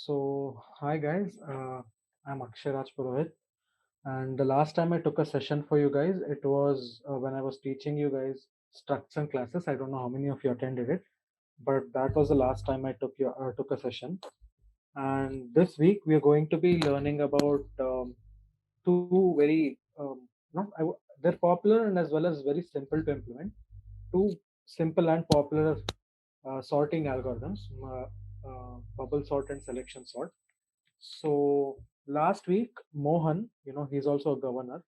Hi guys, I'm Akshay Raj Purohit, and the last time I took a session for you guys, it was when I was teaching you guys structure classes. I don't know how many of you attended it, but that was the last time I took a session. And this week we are going to be learning about two very they're popular and as well as very simple to implement. Two simple and popular sorting algorithms, bubble sort and selection sort. So last week, Mohan, he's also a governor,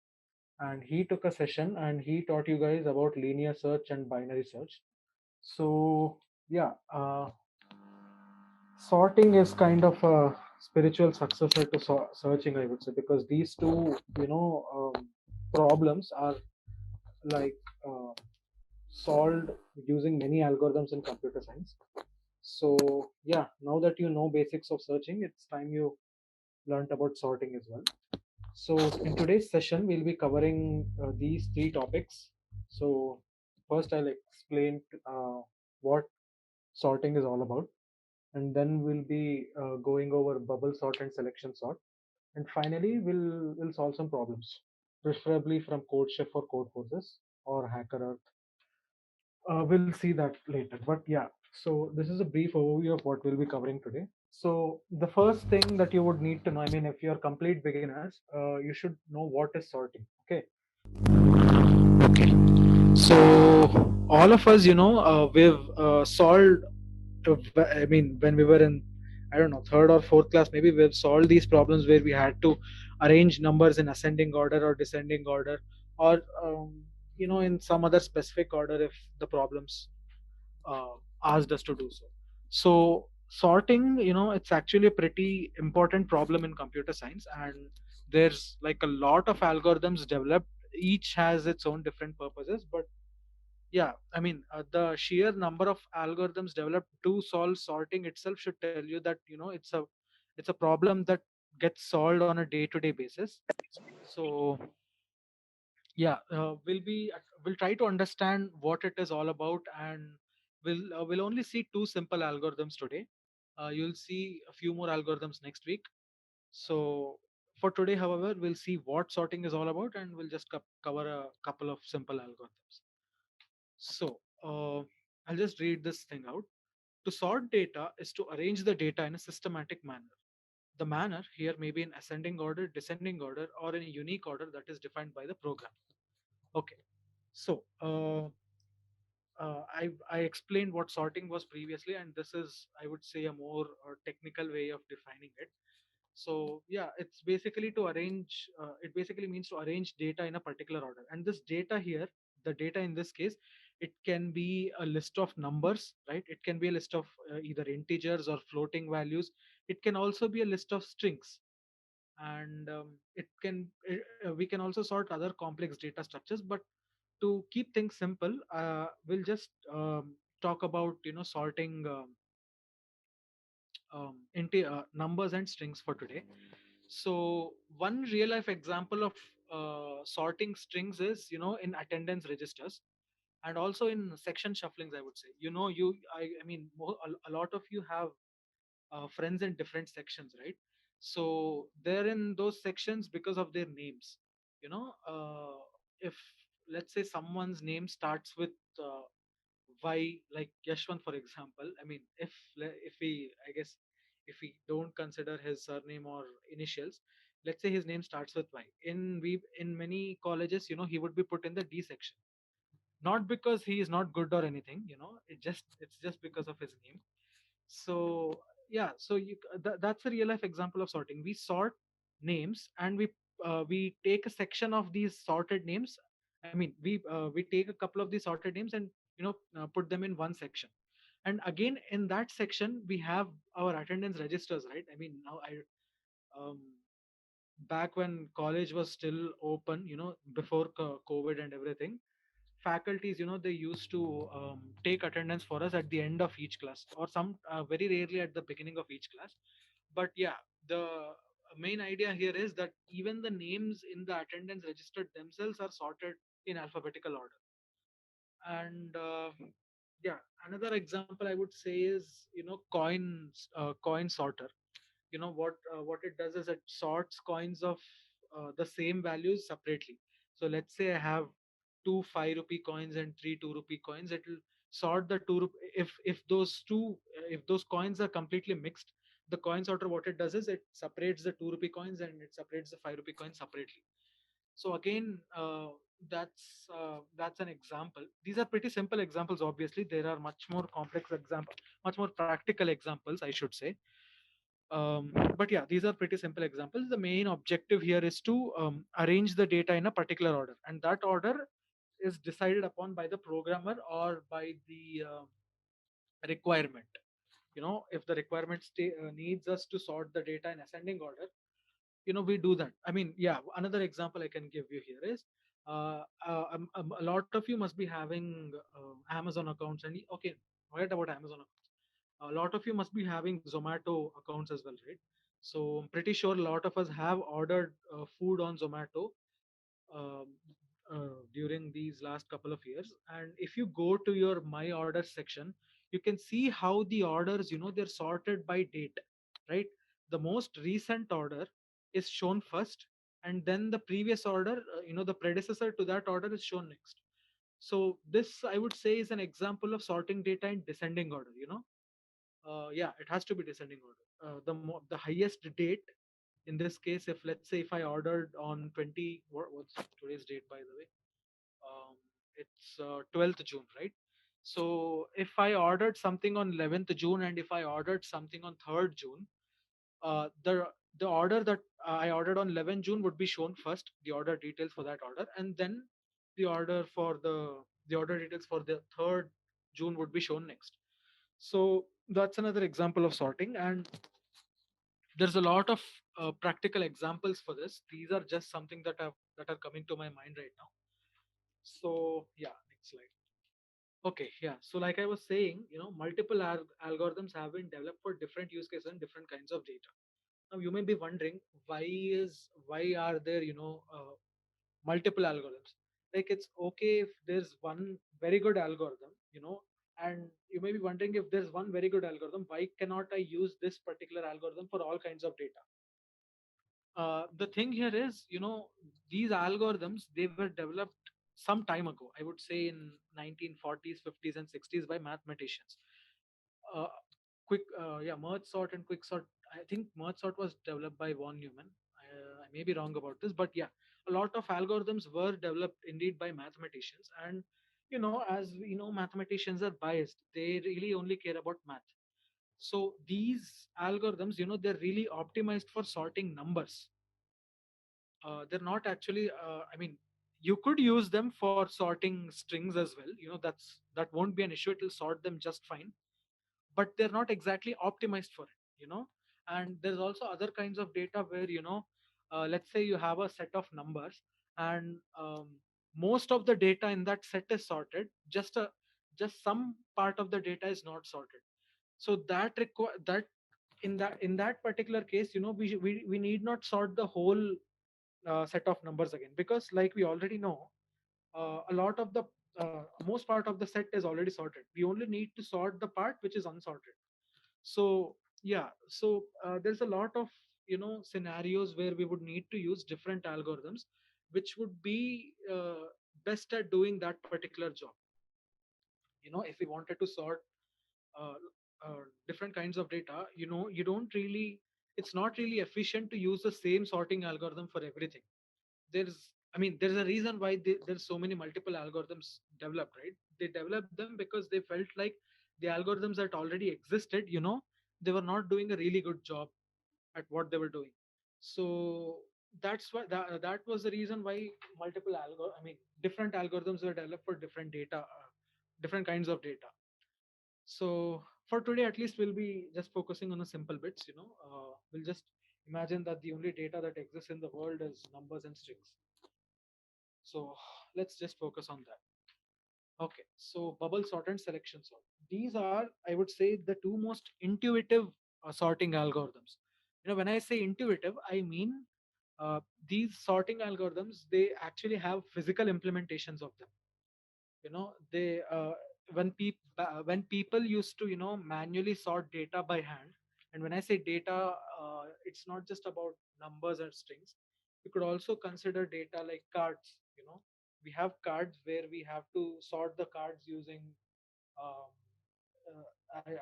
and he took a session and he taught you guys about linear search and binary search. So yeah, sorting is kind of a spiritual successor to searching, I would say, because these two, problems are like solved using many algorithms in computer science. So yeah, now that you know basics of searching, it's time you learned about sorting as well. So, in today's session, we'll be covering these three topics. So, first, I'll explain what sorting is all about, and then we'll be going over bubble sort and selection sort, and finally, we'll solve some problems, preferably from CodeChef or Codeforces or HackerEarth. We'll see that later. But yeah, so this is a brief overview of what we'll be covering today. So the first thing that you would need to know, I mean, if you're complete beginners, you should know what is sorting. Okay. Okay. So all of us, we've solved. I mean, when we were in, I don't know, third or fourth class, maybe we've solved these problems where we had to arrange numbers in ascending order or descending order, or in some other specific order if the problems uh, asked us to do so. So sorting, it's actually a pretty important problem in computer science, and there's like a lot of algorithms developed. Each has its own different purposes, but yeah, I mean, the sheer number of algorithms developed to solve sorting itself should tell you that it's a problem that gets solved on a day-to-day basis. So yeah, we'll try to understand what it is all about, and we'll only see two simple algorithms today. You'll see a few more algorithms next week. So for today, however, we'll see what sorting is all about, and we'll just cover a couple of simple algorithms. So I'll just read this thing out. To sort data is to arrange the data in a systematic manner. The manner here may be in ascending order, descending order, or in a unique order that is defined by the program. Okay. So I explained what sorting was previously, and this is, I would say, a more technical way of defining it. So yeah, it's basically to arrange. It basically means to arrange data in a particular order, and this data here, the data in this case, it can be a list of numbers, right? It can be a list of either integers or floating values. It can also be a list of strings, and we can also sort other complex data structures, but to keep things simple, we'll just talk about sorting numbers and strings for today. So one real life example of sorting strings is in attendance registers, and also in section shufflings, I would say. I mean, a lot of you have friends in different sections, right? So they're in those sections because of their names. If, let's say, someone's name starts with Y, like Yashwant, for example. I mean, if we, I guess, if we don't consider his surname or initials, let's say his name starts with Y. In many colleges, he would be put in the D section, not because he is not good or anything. It's just because of his name. So yeah, so that's a real life example of sorting. We sort names, and we take a section of these sorted names. I mean, we take a couple of these sorted names and put them in one section, and again in that section we have our attendance registers, right? I mean, now I um, back when college was still open, before COVID and everything, faculties, they used to take attendance for us at the end of each class, or some very rarely at the beginning of each class. But yeah, the main idea here is that even the names in the attendance registered themselves are sorted in alphabetical order. And yeah, another example I would say is coin sorter. What it does is it sorts coins of the same values separately. So let's say I have two 5 rupee coins and three 2 rupee coins. It will sort the if those coins are completely mixed, the coin sorter, what it does is it separates the 2 rupee coins and it separates the 5 rupee coins separately. So again, that's an example. These are pretty simple examples. Obviously there are much more complex example, much more practical examples, I should say. But yeah, these are pretty simple examples. The main objective here is to arrange the data in a particular order, and that order is decided upon by the programmer or by the requirement. If the requirement needs us to sort the data in ascending order, we do that. I mean, yeah, another example I can give you here is a lot of you must be having Amazon accounts, and okay, forget about Amazon accounts. A lot of you must be having Zomato accounts as well, right? So I'm pretty sure a lot of us have ordered food on Zomato um, during these last couple of years. And if you go to your my orders section, you can see how the orders, they're sorted by date, right? The most recent order is shown first, and then the previous order, the predecessor to that order is shown next. So this, I would say, is an example of sorting data in descending order. Yeah, it has to be descending order. The highest date in this case, if let's say if I ordered on what's today's date, by the way? um, it's 12th June, right? So if I ordered something on 11th June and if I ordered something on 3rd June, the order that I ordered on 11th June would be shown first, the order details for that order, and then the order for the order details for the 3rd June would be shown next. So that's another example of sorting, and there's a lot of practical examples for this. These are just something that are coming to my mind right now. So yeah, next slide. Okay, yeah. So like I was saying, multiple algorithms have been developed for different use cases and different kinds of data. Now you may be wondering, why are there multiple algorithms? Like, it's okay if there's one very good algorithm, and you may be wondering, if there's one very good algorithm, why cannot I use this particular algorithm for all kinds of data? The thing here is, these algorithms, they were developed some time ago. I would say in 1940s, 50s, and 60s by mathematicians. Uh, Merge sort and quick sort. I think merge sort was developed by von Neumann. I may be wrong about this, but yeah, a lot of algorithms were developed indeed by mathematicians. And as we know, mathematicians are biased. They really only care about math. So these algorithms, they're really optimized for sorting numbers. They're not actually, I mean, you could use them for sorting strings as well. That won't be an issue. It will sort them just fine, but they're not exactly optimized for it. And there's also other kinds of data where, let's say you have a set of numbers, and most of the data in that set is sorted, just some part of the data is not sorted. So that in that particular case, we need not sort the whole set of numbers again, because like we already know, a lot of the most part of the set is already sorted. We only need to sort the part which is unsorted. So yeah, so there's a lot of scenarios where we would need to use different algorithms which would be best at doing that particular job. If we wanted to sort uh, different kinds of data, you don't really it's not really efficient to use the same sorting algorithm for everything. There's a reason why there's so many multiple algorithms developed, right? They developed them because they felt like the algorithms that already existed, they were not doing a really good job at what they were doing. So that's why that was the reason why different algorithms were developed for different data, different kinds of data. So for today, at least, we'll be just focusing on the simple bits. We'll just imagine that the only data that exists in the world is numbers and strings. So let's just focus on that. Okay, so bubble sort and selection sort. These are, I would say, the two most intuitive sorting algorithms. When I say intuitive, I mean these sorting algorithms, they actually have physical implementations of them. They when people used to manually sort data by hand, And when I say data, it's not just about numbers and strings. You could also consider data like cards. We have cards where we have to sort the cards using um,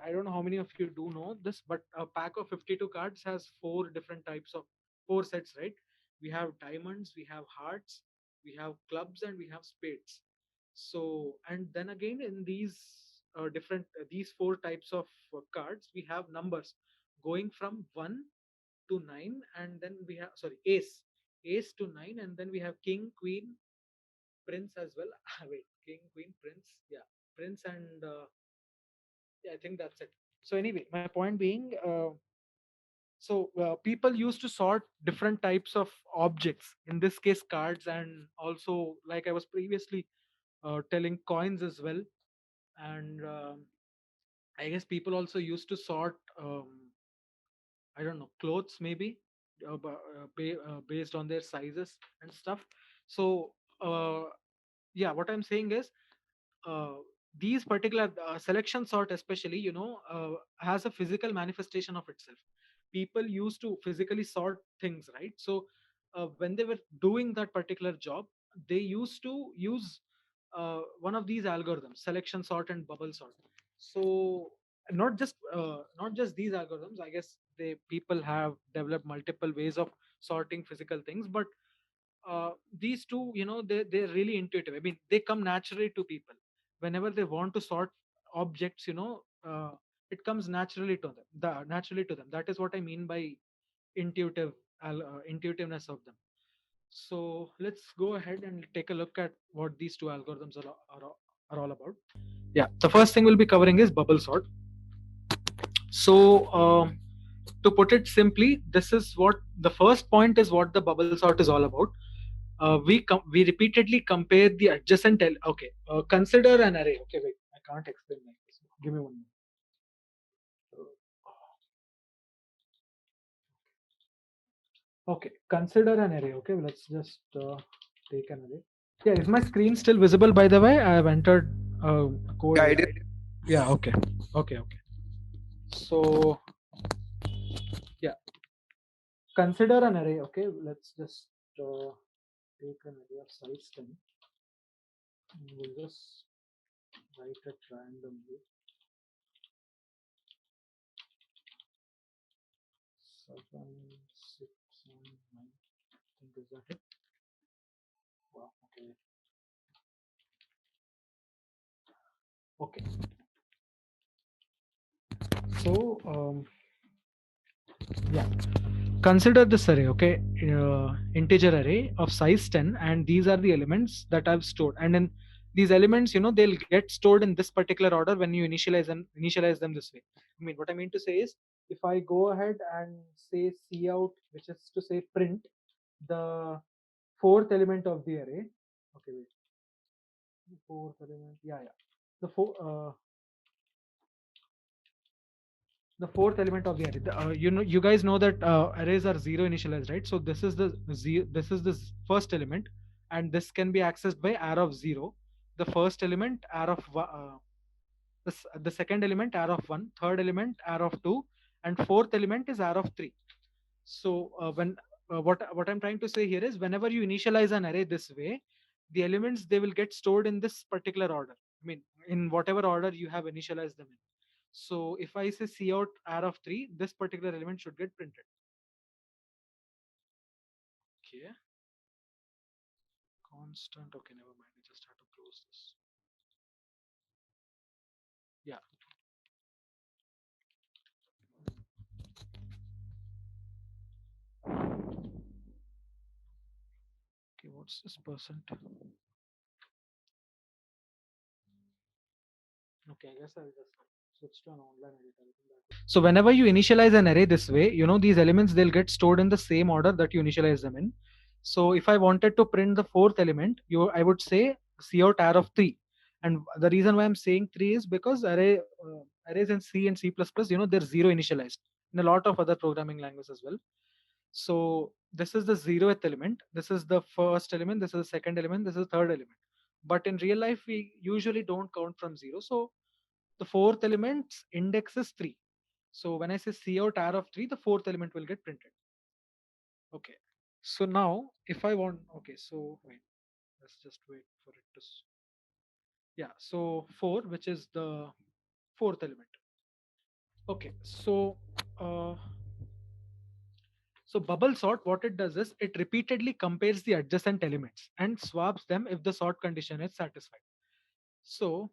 I don't know how many of you do know this, but a pack of 52 cards has four different types of four sets, right? We have diamonds, we have hearts, we have clubs, and we have spades. So, and then again, in these different these four types of cards, we have numbers going from 1 to 9, and then we have, sorry, ace to 9, and then we have king, queen, prince as well. Wait, king, queen, prince, yeah, prince, and yeah, I think that's it. So anyway, my point being, people used to sort different types of objects, in this case cards, and also, like I was previously telling, coins as well. And I guess people also used to sort, I don't know, clothes maybe, based on their sizes and stuff. So uh, yeah, what I'm saying is, uh, these particular selection sort especially, has a physical manifestation of itself. People used to physically sort things, right? So when they were doing that particular job, they used to use one of these algorithms, selection sort and bubble sort. So not just these algorithms, I guess they people have developed multiple ways of sorting physical things, but these two, they're really intuitive. I mean, they come naturally to people whenever they want to sort objects. It comes naturally to them. That is what I mean by intuitive intuitiveness of them. So let's go ahead and take a look at what these two algorithms are all about. Yeah, the first thing we'll be covering is bubble sort. So to put it simply, this is what the first point is, what the bubble sort is all about. We repeatedly compare the adjacent okay, consider an array. Okay, wait, I can't explain like this. Give me one minute. Okay, consider an array. Okay, let's just take an array. Yeah, is my screen still visible, by the way? I have entered a code. Yeah, here. it is. Yeah, okay. So yeah, consider an array. Okay, let's just take an array of size 10. We'll just write it randomly. 7, 6, 7, 9. I think, is that it? Wow, okay. Okay. So yeah, consider this array. Okay, integer array of size 10, and these are the elements that I've stored. And then these elements, they'll get stored in this particular order when you initialize them this way. I mean, what I mean to say is, if I go ahead and say cout, which is to say print the fourth element of the array. Okay, wait. The fourth element. Yeah. The four. The fourth element of the array. You guys know that arrays are zero initialized, right? So this is the first element, and this can be accessed by arrow of 0. The first element arrow of the second element arrow of 1, third element arrow of 2, and fourth element is arrow of 3. So when what I'm trying to say here is, whenever you initialize an array this way, the elements, they will get stored in this particular order. I mean, in whatever order you have initialized them in. So if I say cout r of 3, this particular element should get printed. Okay. Constant. Okay, never mind. I just have to close this. Yeah. Okay, what's this percent? Okay, I guess I'll just switch to an online editor. So whenever you initialize an array this way, these elements, they'll get stored in the same order that you initialize them in. So if I wanted to print the fourth element, I would say cout r of 3. And the reason why I'm saying 3 is because arrays in C and C++, they're zero initialized in a lot of other programming languages as well. So this is the zeroth element. This is the first element. This is the second element. This is the third element. But in real life, we usually don't count from zero. So the fourth element's index is 3. So when I say cout r of 3, the fourth element will get printed. Okay. So now if I want, okay, so wait, let's just wait for it to, yeah, so 4, which is the fourth element. Okay, uh, so bubble sort, what it does is it repeatedly compares the adjacent elements and swaps them if the sort condition is satisfied. So,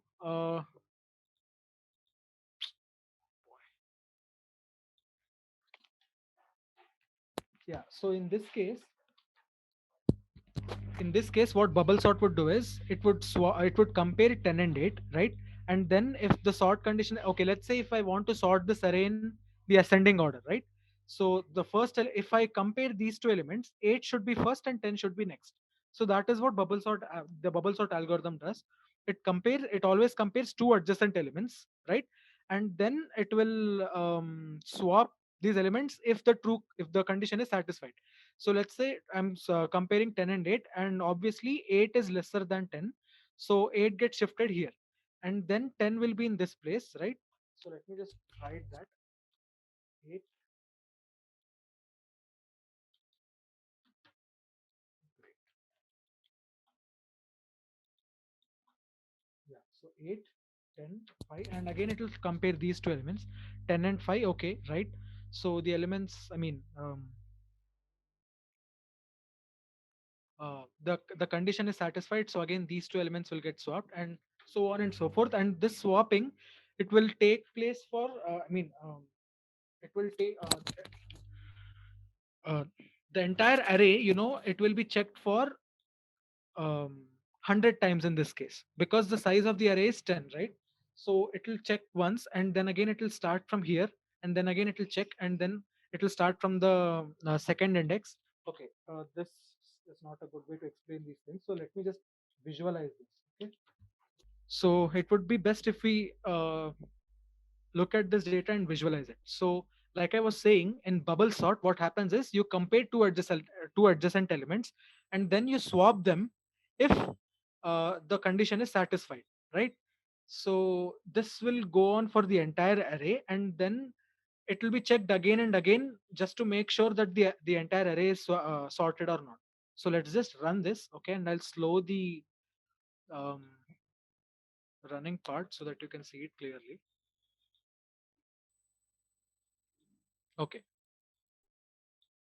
yeah, so in this case what bubble sort would do is it would compare 10 and 8, right? And then if the sort condition, okay, let's say if I want to sort this array in the ascending order, right? So the if I compare these two elements, 8 should be first and 10 should be next. So that is what the bubble sort algorithm does. It always compares two adjacent elements, right? And then it will swap these elements if the condition is satisfied. So let's say I'm comparing 10 and 8, and obviously 8 is lesser than 10. So 8 gets shifted here, and then 10 will be in this place, right? So let me just write that 8. Yeah, so 8, 10, 5, and again it will compare these two elements, 10 and 5. Okay, right? So the elements, I mean, the condition is satisfied, so again these two elements will get swapped, and so on and so forth. And this swapping, it will take place for it will take uh, the entire array, it will be checked for 100 times in this case, because the size of the array is 10, right? So it will check once, and then again it will start from here, and then again it will check, and then it will start from the second index. Okay, this is not a good way to explain these things, so let me just visualize this. Okay, so it would be best if we look at this data and visualize it. So, like I was saying, in bubble sort, what happens is you compare two adjacent elements, and then you swap them if the condition is satisfied, right? So this will go on for the entire array, and then it will be checked again and again just to make sure that the entire array is sorted or not. So let's just run this, okay, and I'll slow the um, running part so that you can see it clearly. Okay.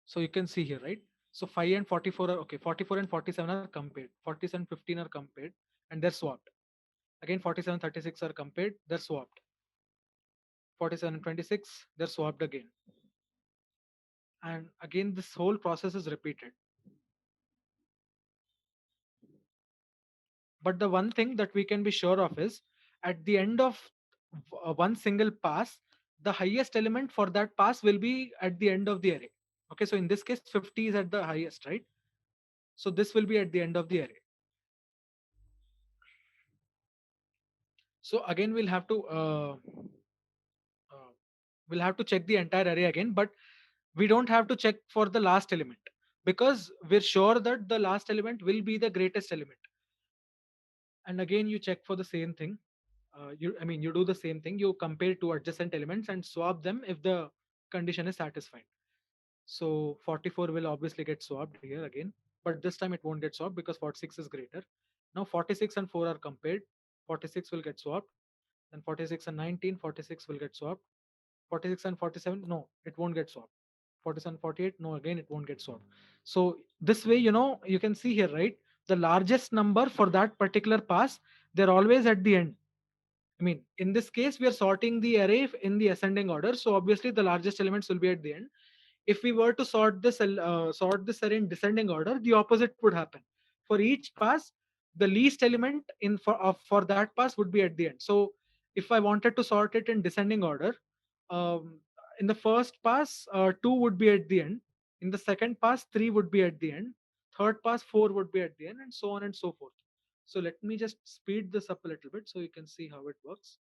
So you can see here, right? So 5 and 44 are okay. 44 and 47 are compared. 47 and 15 are compared, and they're swapped. Again, 47 36 are compared, they're swapped. 47 and 26, they're swapped again. And again, this whole process is repeated. But the one thing that we can be sure of is at the end of one single pass, the highest element for that pass will be at the end of the array. Okay, so in this case, 50 is at the highest, right? So this will be at the end of the array. So again, uh, we'll have to check the entire array again, but we don't have to check for the last element, because we're sure that the last element will be the greatest element. And again, you check for the same thing. You do the same thing. You compare two adjacent elements and swap them if the condition is satisfied. So 44 will obviously get swapped here again, but this time it won't get swapped because 46 is greater. Now 46 and 4 are compared. 46 will get swapped. Then 46 and 19, 46 will get swapped. 46 and 47, no, it won't get swapped. 47, 48, no, again, it won't get swapped. So this way, you can see here, right? The largest number for that particular pass, they're always at the end. I mean, in this case, we are sorting the array in the ascending order. So obviously the largest elements will be at the end. If we were to sort this array in descending order, the opposite would happen. For each pass, the least element for that pass would be at the end. So if I wanted to sort it in descending order, um, in the first pass, 2 would be at the end. In the second pass, 3 would be at the end. Third pass, 4 would be at the end, and so on and so forth. So let me just speed this up a little bit so you can see how it works.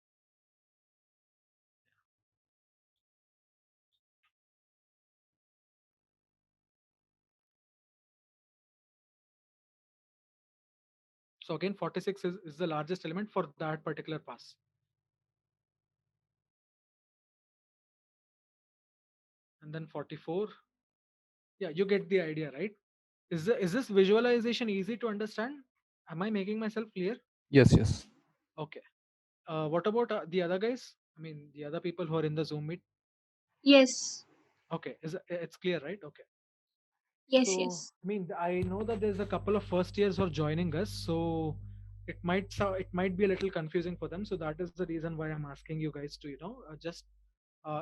So again, 46 is the largest element for that particular pass. and then 44. Yeah, you get the idea, right? Is this visualization easy to understand? Am I making myself clear? Yes, yes. Okay. What about the other guys? I mean, the other people who are in the Zoom meet. Yes. Okay, it's clear, right? Okay. Yes. So, Yes. I mean, I know that there's a couple of first years who are joining us, so it might be a little confusing for them. So that is the reason why I'm asking you guys to, just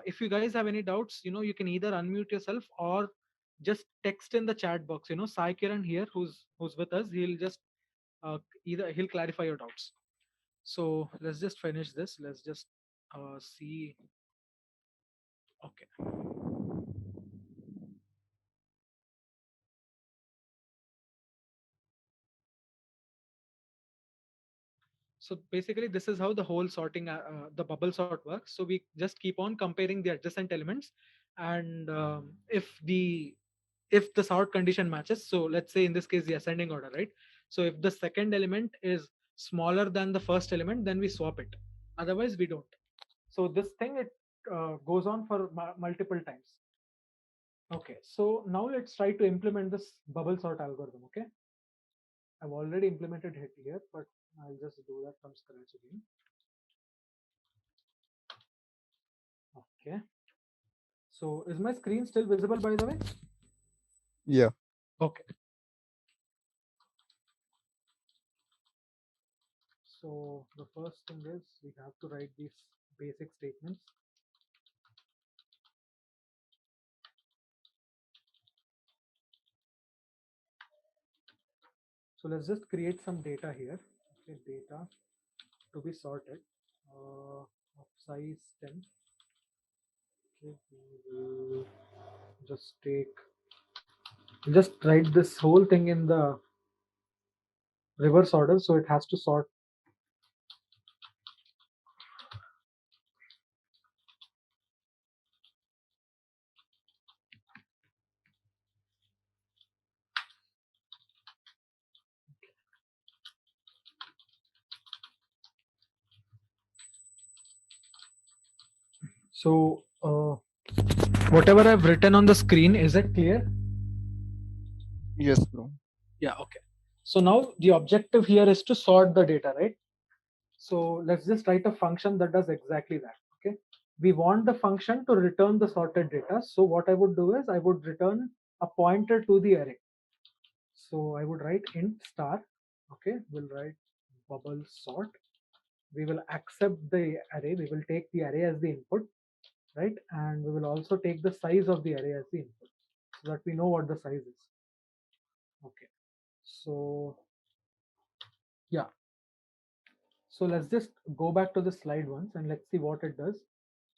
if you guys have any doubts, you can either unmute yourself or just text in the chat box. Sai Kiran here, who's with us, he'll just either he'll clarify your doubts. So let's just finish this. Let's just see. Okay. So basically, this is how the whole sorting, the bubble sort works. So we just keep on comparing the adjacent elements, and if the sort condition matches. So let's say in this case the ascending order, right? So if the second element is smaller than the first element, then we swap it. Otherwise, we don't. So this thing it goes on for multiple times. Okay. So now let's try to implement this bubble sort algorithm. Okay. I've already implemented it here, but I'll just do that from scratch again. Okay. So is my screen still visible, by the way? Yeah. Okay. So the first thing is we have to write these basic statements. So let's just create some data here. Okay, data to be sorted of size 10. Okay, we will just write this whole thing in the reverse order. So it has to sort. So whatever I've written on the screen, is it clear? Yes, bro. Yeah, okay. So now the objective here is to sort the data, right? So let's just write a function that does exactly that. Okay. We want the function to return the sorted data. So what I would do is I would return a pointer to the array. So I would write int star. Okay. We'll write bubble sort. We will accept the array. We will take the array as the input, right? And we will also take the size of the array as the input so that we know what the size is. Okay. So yeah. So let's just go back to the slide once and let's see what it does.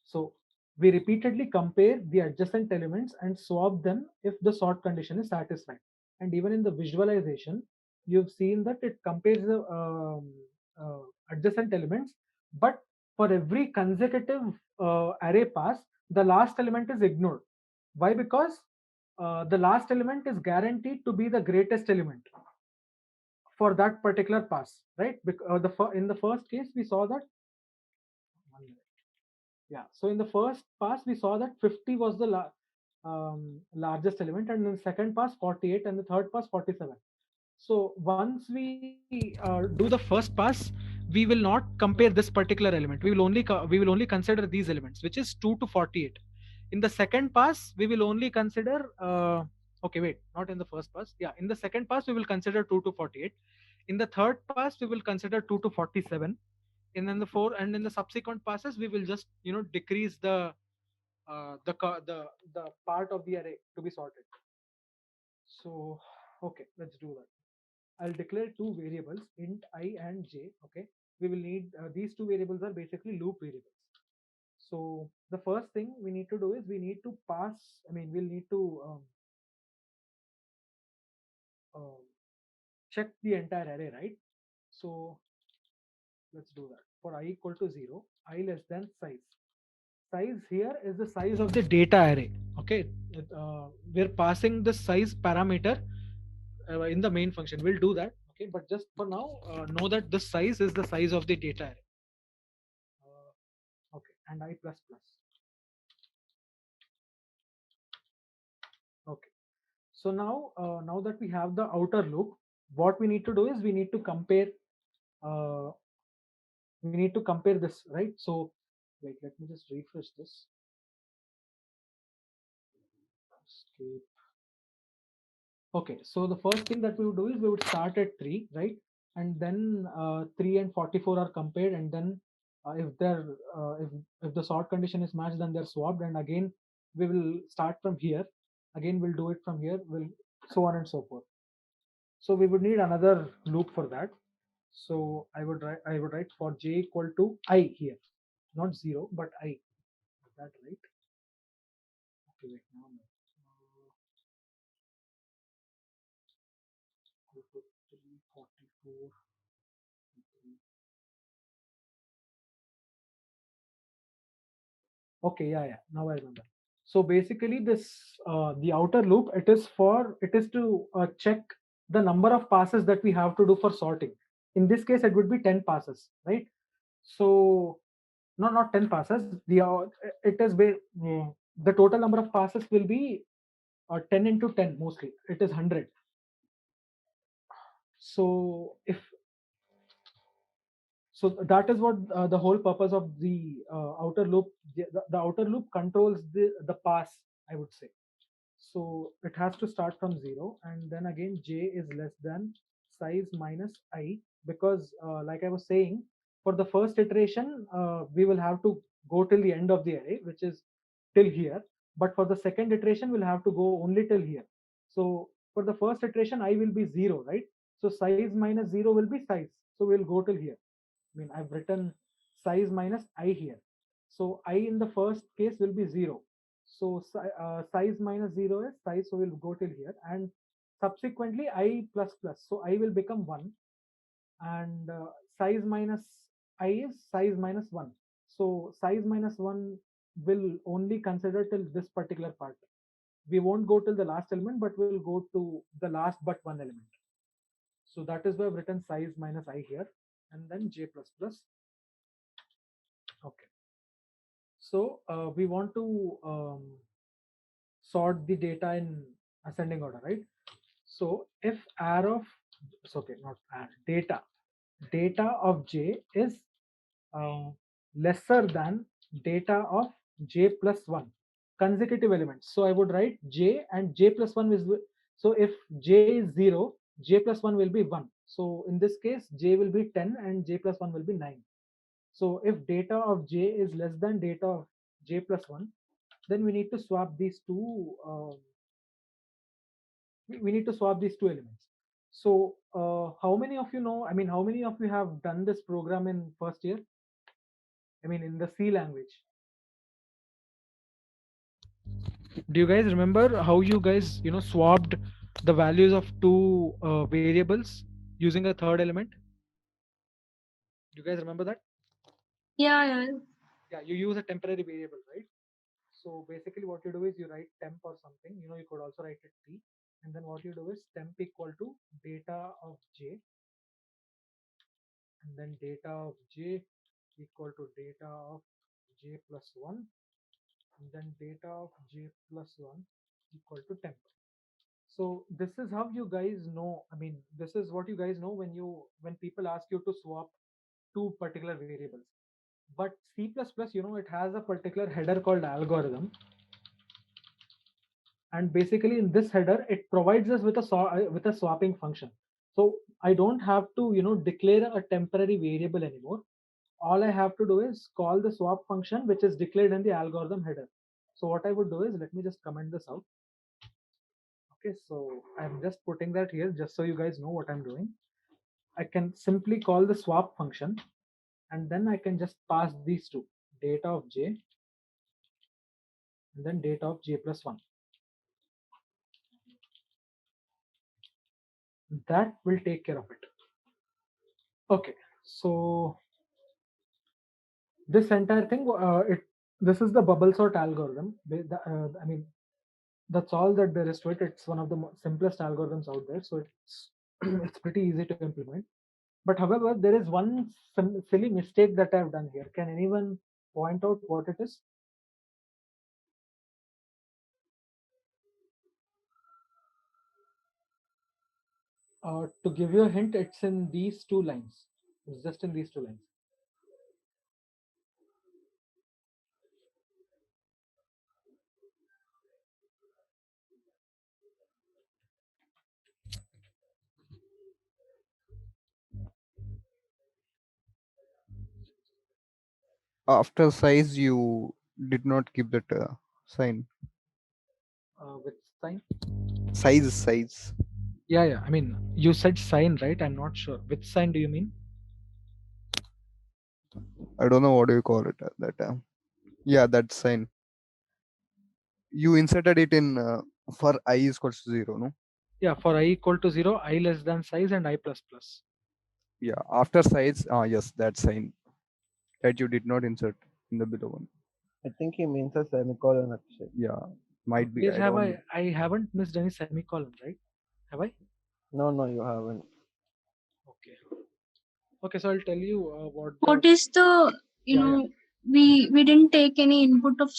So we repeatedly compare the adjacent elements and swap them if the sort condition is satisfied. And even in the visualization, you've seen that it compares the adjacent elements, but for every consecutive array pass, the last element is ignored. Why? Because the last element is guaranteed to be the greatest element for that particular pass, right? In the first case, we saw that. Yeah. So in the first pass, we saw that 50 was the largest element, and in the second pass, 48, and the third pass, 47. So once we do the first pass, we will not compare this particular element. We will only consider these elements, which is 2 to 48. In the second pass, we will only consider. Okay, wait, not in the first pass. Yeah, in the second pass, we will consider 2 to 48. In the third pass, we will consider 2 to 47. And then in the subsequent passes, we will just decrease the part of the array to be sorted. So okay, let's do that. I'll declare two variables, int I and j. Okay, we will need these two variables are basically loop variables. So the first thing we need to do is we need to pass. I mean, we'll need to um, check the entire array, right? So let's do that. For I equal to 0, I less than size. Size here is the size of the data array. Okay, we're passing the size parameter in the main function. We'll do that. Okay, but just for now, know that the size is the size of the data array. Okay, and I plus plus. So now that we have the outer loop, what we need to do is we need to compare uh, this, right? So wait, let me just refresh this. Escape. Okay, so the first thing that we would do is we would start at 3, right? And then 3 and 44 are compared, and then if the sort condition is matched, then they're swapped, and again we will start from here. Again, we'll do it from here. We'll so on and so forth. So we would need another loop for that. So I would write for j equal to I here, not 0, but I. Is that right? Okay, wait now. Equal to 344. Okay, yeah. Now I remember. So basically, this the outer loop. It is to check the number of passes that we have to do for sorting. In this case, it would be 10 passes, right? So no, not 10 passes. It is the total number of passes will be 10 into 10 mostly. It is 100. So if so that is what the whole purpose of the outer loop. The outer loop controls the pass, I would say. So it has to start from 0, and then again j is less than size minus I, because like I was saying, for the first iteration we will have to go till the end of the array, which is till here. But for the second iteration we'll have to go only till here. So for the first iteration I will be 0, right? So size minus 0 will be size, so we'll go till here. I mean, I've written size minus I here. So I in the first case will be 0. So size minus 0 is size, so we'll go till here. And subsequently I plus plus, so I will become 1. And size minus I is size minus 1. So size minus 1 will only consider till this particular part. We won't go till the last element, but we'll go to the last but one element. So that is why I've written size minus I here, and then j plus plus. Okay. So we want to sort the data in ascending order, right? So if r of, it's okay, not r, data of j is lesser than data of j plus 1 consecutive elements. So I would write j and j plus 1 is, so if j is 0, j plus 1 will be 1. So in this case, j will be 10 and j plus 1 will be 9. So if data of j is less than data of j plus 1, then we need to swap these two. We need to swap these two elements. So how many of you know? I mean, how many of you have done this program in first year? I mean, in the C language. Do you guys remember how you guys swapped the values of two variables using a third element? Do you guys remember that? Yeah. Yeah, you use a temporary variable, right? So basically what you do is you write temp or something, you could also write it t, and then what you do is temp equal to data of j, and then data of j equal to data of j plus 1, and then data of j plus 1 equal to temp. So this is how you guys know, I mean, this is what you guys know when people ask you to swap two particular variables. But C++, it has a particular header called algorithm, and basically in this header it provides us with a swapping function. So I don't have to declare a temporary variable anymore. All I have to do is call the swap function, which is declared in the algorithm header. So what I would do is, let me just comment this out. Okay, so I'm just putting that here just so you guys know what I'm doing. I can simply call the swap function, and then I can just pass these two, data of j and then data of j plus 1. That will take care of it. Okay, so this entire thing, this is the bubble sort algorithm. I mean, that's all that there is to it. It's one of the simplest algorithms out there, so it's it's pretty easy to implement. But however, there is one silly mistake that I've done here. Can anyone point out what it is? To give you a hint, it's in these two lines. It's just in these two lines. After size, you did not keep that sign. Which sign? Size. Yeah, yeah. I mean, you said sign, right? I'm not sure. Which sign do you mean? I don't know what do you call it. That yeah, that sign. You inserted it in for I is equals to 0, no? Yeah, for I equal to 0, I less than size and I plus plus. Yeah, after size, yes, that sign that you did not insert in the below one. I think he means a semicolon actually. Yeah, might be. Where I have don't. I haven't missed any semicolon, right? Have I? No, no, you haven't. Okay. Okay, so I'll tell you what What the is the, yeah, yeah. we didn't take any input of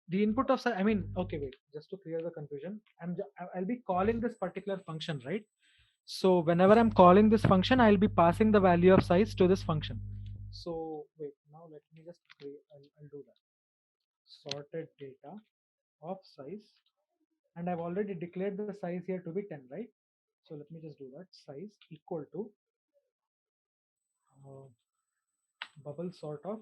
The input of I mean, okay, wait. Just to clear the confusion, I'll be calling this particular function, right? So whenever I'm calling this function, I'll be passing the value of size to this function. So wait, now let me just create. I'll do that. Sorted data of size, and I've already declared the size here to be 10, right? So let me just do that. Size equal to uh, bubble sort of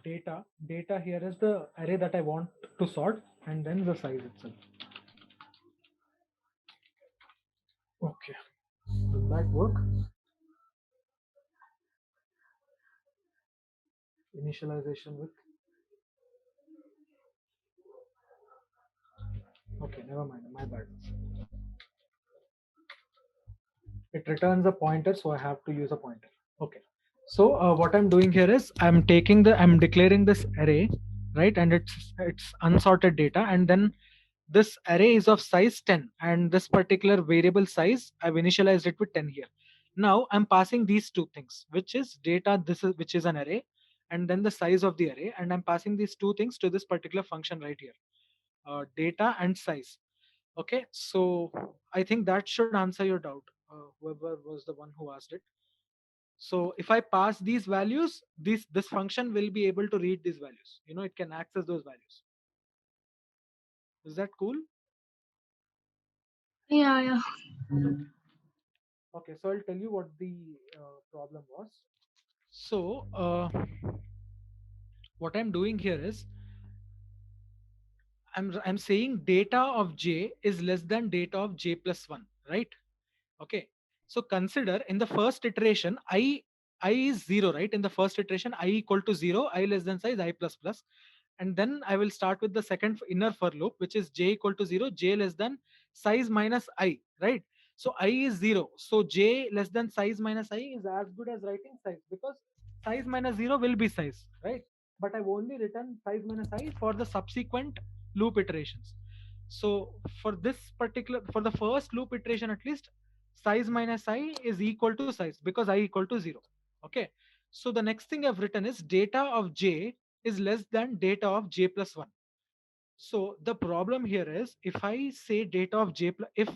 data. Data here is the array that I want to sort, and then the size itself. Okay, does that work? Initialization with. Okay, never mind. My bad. It returns a pointer, so I have to use a pointer. Okay. So what I'm doing here is I'm declaring this array, right? And it's unsorted data, and then this array is of size 10, and this particular variable size I've initialized it with 10 here. Now I'm passing these two things, which is data, this is which is an array, and then the size of the array, and I'm passing these two things to this particular function right here, data and size. Okay, so I think that should answer your doubt, whoever was the one who asked it. So if I pass these values, this function will be able to read these values. It can access those values. Is that cool? yeah, yeah. Okay, so I'll tell you what the problem was. So what I'm doing here is I'm saying data of j is less than data of j plus 1, right? Okay, so consider in the first iteration I is 0, right? In the first iteration I equal to 0, I less than size I plus plus, and then I will start with the second inner for loop, which is j equal to 0, j less than size minus I, right? So I is 0, so j less than size minus I is as good as writing size, because size minus 0 will be size, right? But I've only written size minus I for the subsequent loop iterations. So for the first loop iteration at least, size minus I is equal to size, because I equal to 0. Okay, so the next thing I've written is data of j is less than data of j plus 1. So the problem here is, if I say data of j plus, if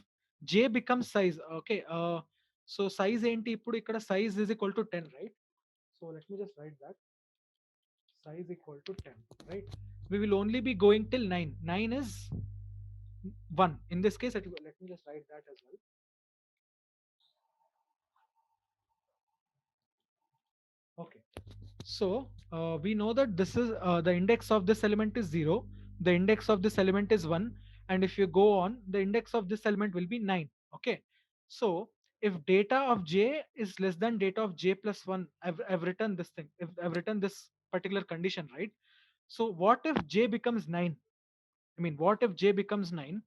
j becomes size, okay, so size ఏంటి ఇప్పుడు ఇక్కడ size is equal to 10, right? So let me just write that. Size equal to 10, right? We will only be going till 9. 9 is 1. In this case, let me just write that as well. Okay, so we know that this is the index of this element is 0, the index of this element is 1, and if you go on, the index of this element will be 9. Okay, so if data of j is less than data of j plus 1, I've written this thing, if I've written this particular condition, right? So what if j becomes 9? I mean, what if j becomes 9?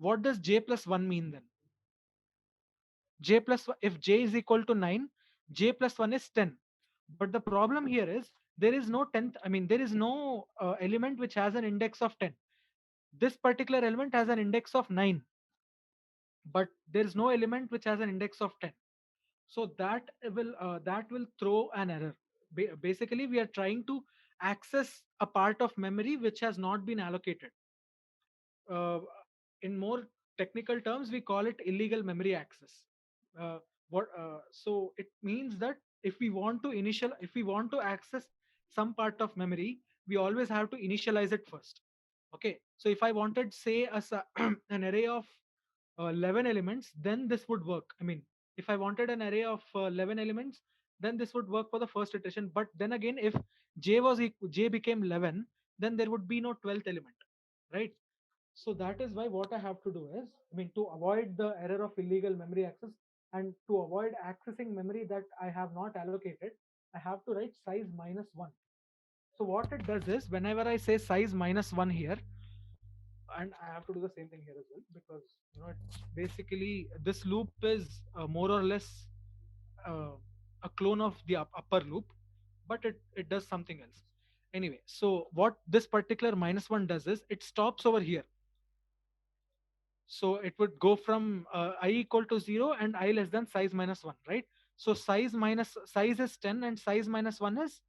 What does j plus 1 mean then? J plus if j is equal to 9, j plus 1 is 10. But the problem here is there is no 10th, I mean, there is no element which has an index of 10. This particular element has an index of 9, but there is no element which has an index of 10. So that will throw an error. Basically, we are trying to access a part of memory which has not been allocated. uh, in more technical terms we call it illegal memory access. So it means that if we want to access some part of memory, we always have to initialize it first. Okay, so if I wanted, say, an array of 11 elements, then this would work. I mean, if I wanted an array of 11 elements, then this would work for the first iteration. But then again, if j became 11, then there would be no 12th element, right? So that is why what I have to do is, I mean, to avoid the error of illegal memory access and to avoid accessing memory that I have not allocated, I have to write size minus 1. So what it does is, whenever I say size minus 1 here, and I have to do the same thing here as well, because it's basically, this loop is more or less uh, a clone of the upper loop, but it does something else. Anyway, so what this particular minus 1 does is, it stops over here. So it would go from I equal to 0 and I less than size minus 1, right? So size is 10 and size minus 1 is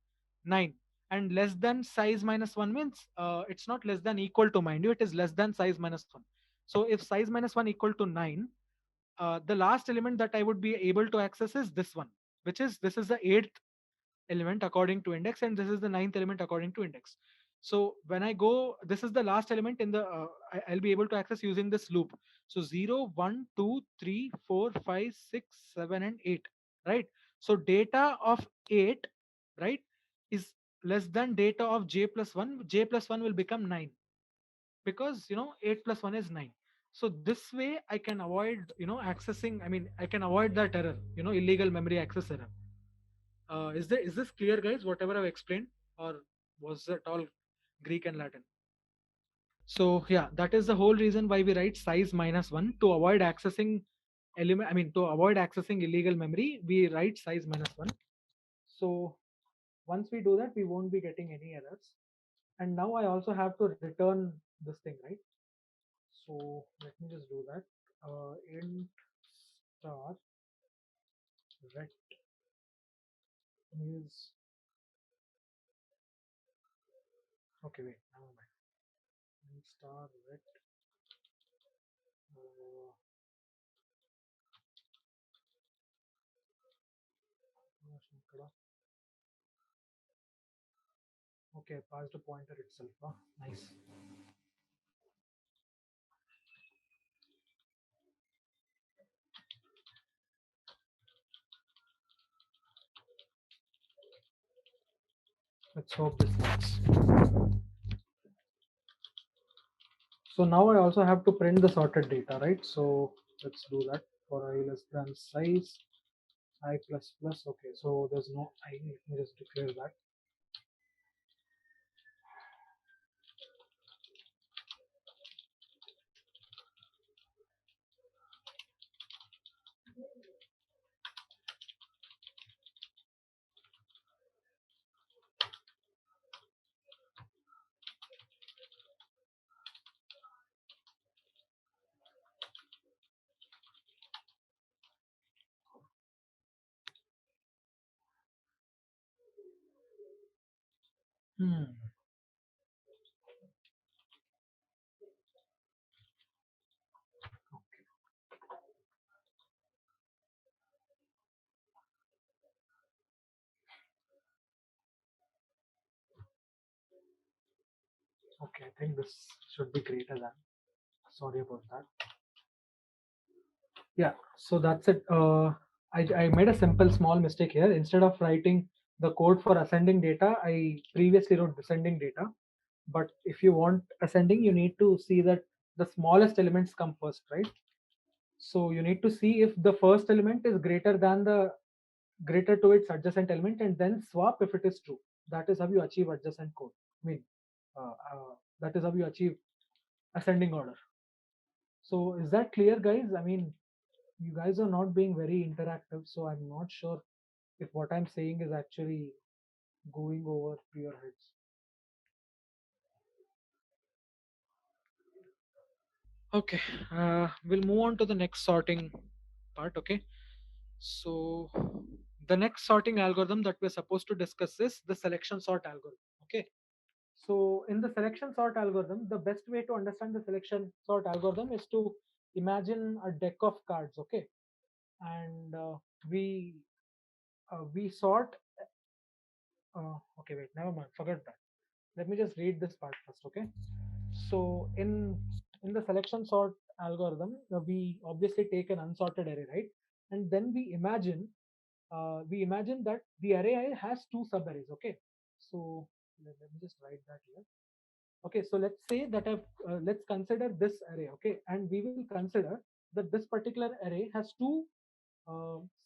9, and less than size minus 1 means it's not less than equal to, mind you, it is less than size minus 1. So if size minus 1 equal to 9, the last element that I would be able to access is this one, this is the 8th element according to index, and this is the 9th element according to index. So when I go, this is the last element in the I'll be able to access using this loop. So 0 1 2 3 4 5 6 7 and 8, right? So data of 8, right, is less than data of j plus 1. J plus 1 will become 9, because 8 plus 1 is 9. So this way I can avoid accessing, I mean, I can avoid that error, illegal memory access error. Is this clear, guys, whatever I've explained, or was that all Greek and Latin? So yeah, that is the whole reason why we write size minus 1, to avoid accessing element, I mean, to avoid accessing illegal memory, we write size minus 1. So once we do that, we won't be getting any errors. And now I also have to return this thing, right? So let me just do that. Int star ret is, okay, wait, never mind. Int star ret uh, okay, passed a pointer itself. Oh, nice. Let's hope this works. So now I also have to print the sorted data, right? So let's do that. For I less than size, I plus plus. Okay, so there's no I. Let me just declare that. Hmm. Okay, I think this should be greater than. Sorry about that. Yeah, so that's it. I made a simple small mistake here. Instead of writing the code for ascending data, I previously wrote descending data. But if you want ascending, you need to see that the smallest elements come first, right? So you need to see if the first element is greater to its adjacent element, and then swap if it is true. That is how you achieve adjacent code. I mean, that is how you achieve ascending order. So is that clear, guys? I mean, you guys are not being very interactive, so I'm not sure if what I'm saying is actually going over to your heads. Okay, we'll move on to the next sorting part. Okay, so the next sorting algorithm that we're supposed to discuss is the selection sort algorithm. Okay, so in the selection sort algorithm, the best way to understand the selection sort algorithm is to imagine a deck of cards, okay, and we sort. Okay, wait, never mind, forget that. Let me just read this part first, okay. So in the selection sort algorithm, we obviously take an unsorted array, right? And then we imagine that the array has two subarrays, okay. So let me just write that here. Okay, so let's say that let's consider this array, okay, and we will consider that this particular array has two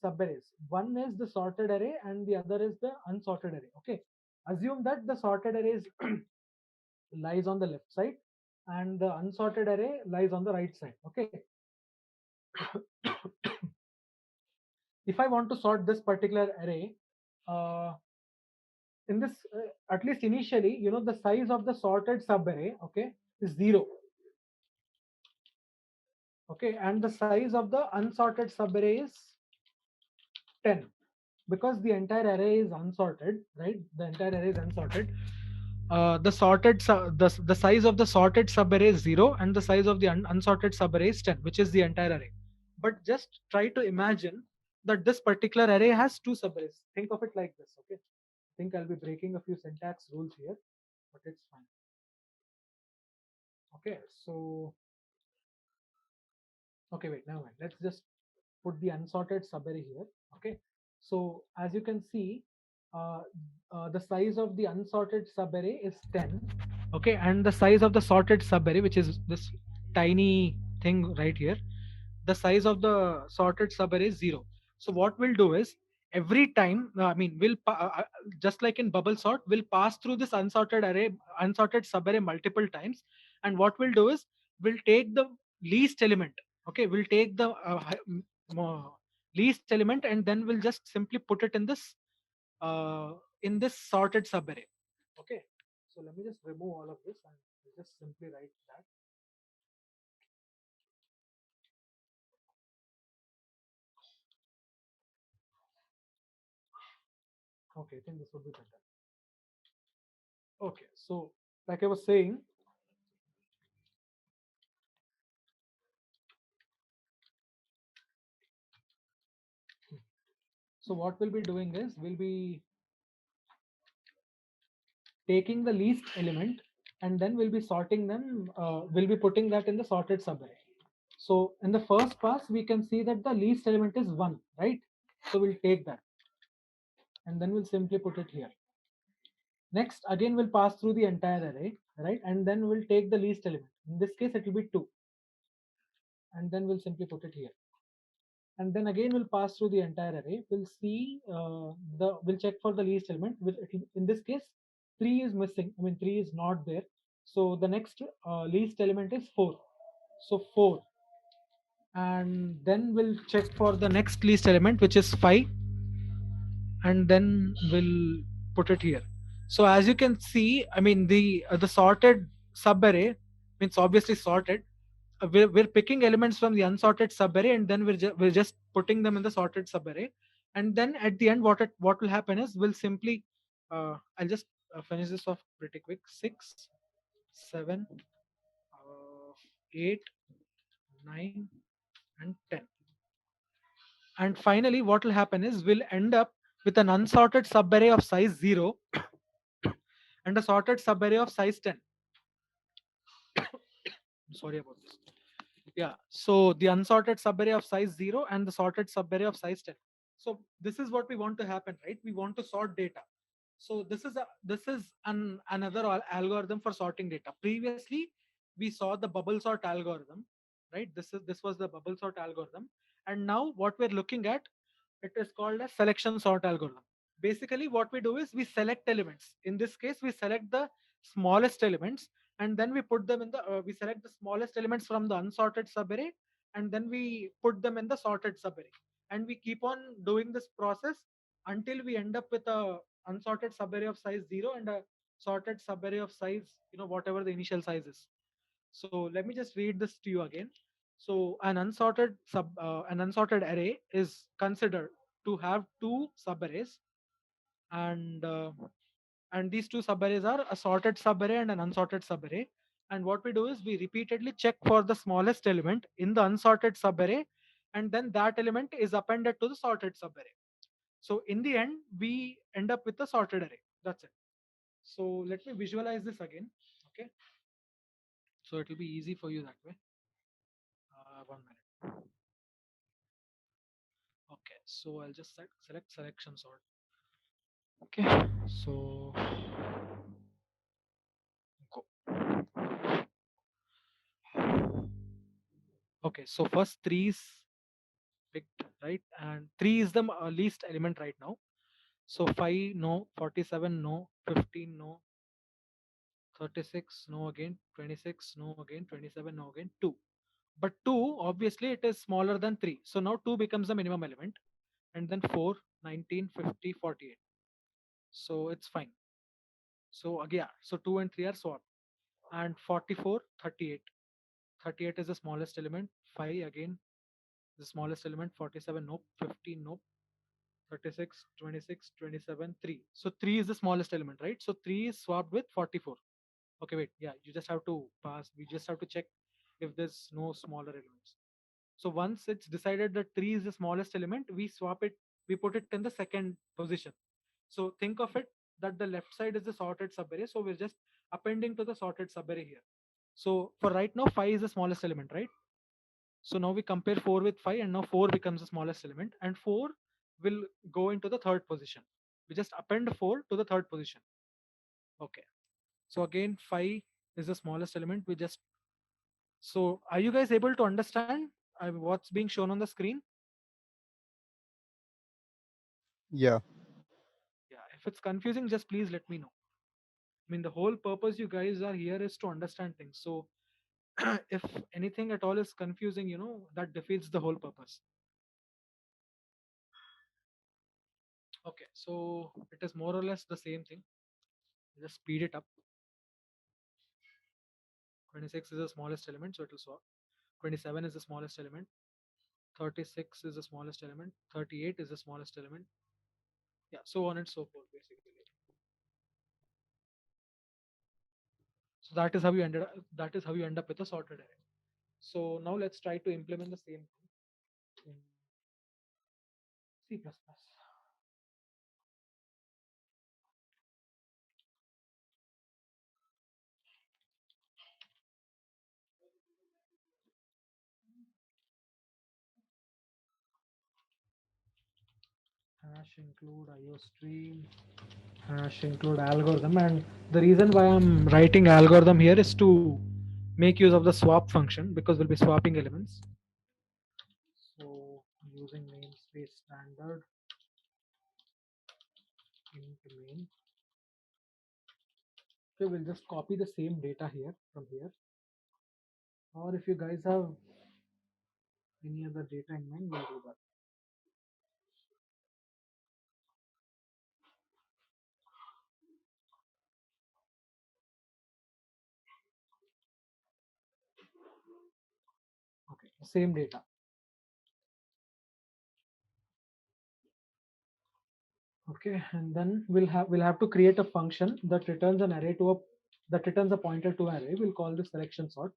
subarrays. One is the sorted array and the other is the unsorted array, okay. Assume that the sorted array lies on the left side and the unsorted array lies on the right side, okay. If I want to sort this particular array, uh, in this at least initially, the size of the sorted subarray, okay, is 0, okay, and the size of the unsorted subarray is 10, because the entire array is unsorted, right? The entire array is unsorted. The size of the sorted subarray is 0 and the size of the unsorted subarray is 10, which is the entire array. But just try to imagine that this particular array has two subarrays. Think of it like this, okay. I think I'll be breaking a few syntax rules here, but it's fine. Okay, so okay, wait, never mind. Let's just put the unsorted subarray here, okay. So as you can see, uh, the size of the unsorted subarray is 10, okay, and the size of the sorted subarray, which is this tiny thing right here, the size of the sorted subarray is 0. So what we'll do is, every time, just like in bubble sort, we'll pass through this unsorted subarray multiple times, and what we'll do is, we'll take the least element, okay, we'll take the least element, and then we'll just simply put it in this sorted subarray, okay. So let me just remove all of this and we'll just simply write that. Okay, I think this would be better. Okay, so like I was saying, so what we'll be doing is, we'll be taking the least element and then we'll be sorting them, we'll be putting that in the sorted subarray. So in the first pass, we can see that the least element is 1, right? So we'll take that and then we'll simply put it here. Next, again, we'll pass through the entire array, right? And then we'll take the least element. In this case, it will be 2. And then we'll simply put it here. And then again, we'll pass through the entire array. We'll see we'll check for the least element. In this case, 3 is missing. I mean, 3 is not there. So the next least element is 4. So 4. And then we'll check for the next least element, which is 5. And then we'll put it here. So as you can see, I mean, the sorted subarray means obviously sorted. We're picking elements from the unsorted subarray, and then we're just putting them in the sorted subarray. And then at the end, what will happen is, we'll simply I'll just finish this off pretty quick. 6, 7, 8, 9, and 10. And finally, what will happen is, we'll end up with an unsorted subarray of size 0 and a sorted subarray of size 10. Sorry about this. Yeah, so the unsorted subarray of size 0 and the sorted subarray of size 10. So this is what we want to happen, right? We want to sort data. So this is another algorithm for sorting data. Previously, we saw the bubble sort algorithm, right? This was the bubble sort algorithm, and now what we're looking at, it is called a selection sort algorithm. Basically, what we do is, we select elements. In this case, we select the smallest elements, and then we put them in the we select the smallest elements from the unsorted subarray, and then we put them in the sorted subarray, and we keep on doing this process until we end up with a unsorted subarray of size 0 and a sorted subarray of size, whatever the initial size is. So let me just read this to you again. So an unsorted array is considered to have two subarrays, and these two subarrays are a sorted subarray and an unsorted subarray. And what we do is we repeatedly check for the smallest element in the unsorted subarray, and then that element is appended to the sorted subarray. So in the end, we end up with a sorted array. That's it. So let me visualize this again. Okay. So it will be easy for you that way. 1 minute. Okay. So I'll just select selection sort. Okay. So go. Okay. So first 3 is picked, right? And 3 is the least element right now. So 5 no, 47 no, 15 no, 36 no again, 26 no again, 27 no again, 2. But 2 obviously it is smaller than 3. So now 2 becomes the minimum element, and then 4, 19, 50, 48. So it's fine. So again, yeah, so 2 and 3 are swapped, and 44, 38. 38 is the smallest element. 5 again, the smallest element. 47 nope, 15 nope, 36, 26, 27, 3. So 3 is the smallest element, right? So 3 is swapped with 44. Okay, wait, yeah, you just have to pass. We just have to check if there's no smaller elements. So once it's decided that 3 is the smallest element, we swap it, we put it in the second position. So think of it that the left side is the sorted subarray. So we're just appending to the sorted subarray here. So for right now, 5 is the smallest element, right? So now we compare 4 with 5, and now 4 becomes the smallest element, and 4 will go into the third position. We just append 4 to the third position. Okay. So again, 5 is the smallest element. We just, so are you guys able to understand what's being shown on the screen? Yeah. Yeah. If it's confusing, just please let me know. I mean, the whole purpose you guys are here is to understand things. So if anything at all is confusing, that defeats the whole purpose. Okay. So it is more or less the same thing. Just speed it up. 26 is the smallest element, so it will swap. 27 is the smallest element. 36 is the smallest element. 38 is the smallest element. Yeah, so on and so forth, basically. So that is how you ended up, that is how you end up with a sorted array. So now let's try to implement the same thing in C++. Hash include IOStream, hash include algorithm, and the reason why I'm writing algorithm here is to make use of the swap function, because we'll be swapping elements. So using namespace standard int main. Okay, we'll just copy the same data here from here. Or if you guys have any other data in mind, we'll do that. Okay, same data. Okay, and then we'll have to create a function that returns an array to a that returns a pointer to an array. We'll call this selection sort.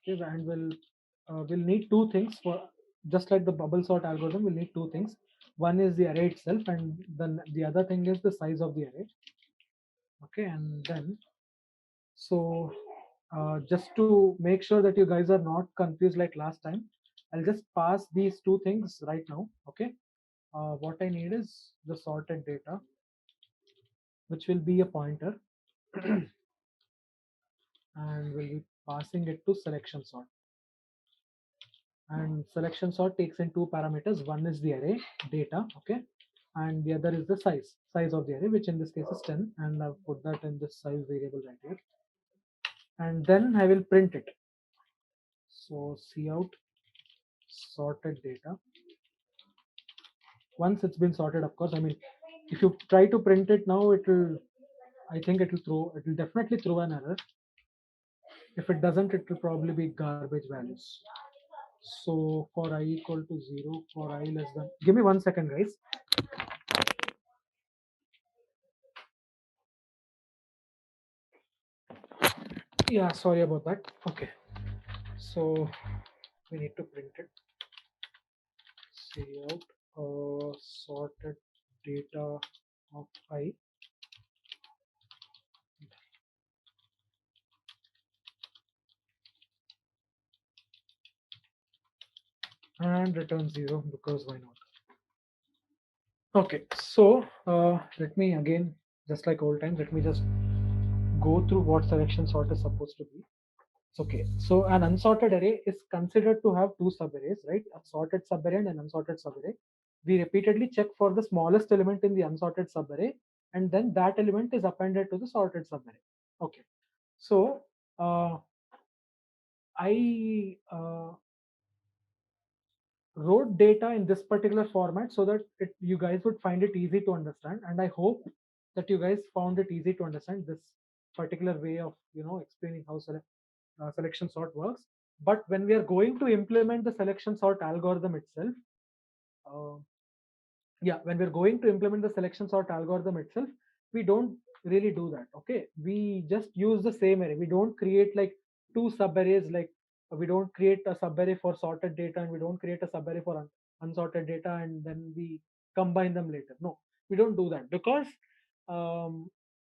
Okay, and we'll need two things for, just like the bubble sort algorithm. We'll need two things. One is the array itself, and then the other thing is the size of the array. Okay, and then so just to make sure that you guys are not confused like last time, I'll just pass these two things right now. Okay, what I need is the sorted data, which will be a pointer, and we'll be passing it to selection sort. And selection sort takes in two parameters. One is the array data, okay, and the other is the size of the array, which in this case is 10, and I've put that in this size variable right here. And then I will print it. So cout sorted data. Once it's been sorted, of course, I mean, if you try to print it now, I think it will definitely throw an error. If it doesn't, it will probably be garbage values. So for I equal to 0, for I less than, give me 1 second, guys. Yeah, sorry about that. Okay, so we need to print it. See out sorted data of I. And return 0 because why not? Okay, so let me again, just like old time, let me just go through what selection sort is supposed to be. Okay, so an unsorted array is considered to have two subarrays, right? A sorted subarray and an unsorted subarray. We repeatedly check for the smallest element in the unsorted subarray, and then that element is appended to the sorted subarray. Okay, so I wrote data in this particular format so that you guys would find it easy to understand, and I hope that you guys found it easy to understand this particular way of explaining how selection sort works. But when we are going to implement the selection sort algorithm itself, uh, yeah, when we're going to implement the selection sort algorithm itself, we don't really do that. Okay, we just use the same array. We don't create like two subarrays. Like we don't create a subarray for sorted data and we don't create a subarray for unsorted data and then we combine them later. No, we don't do that because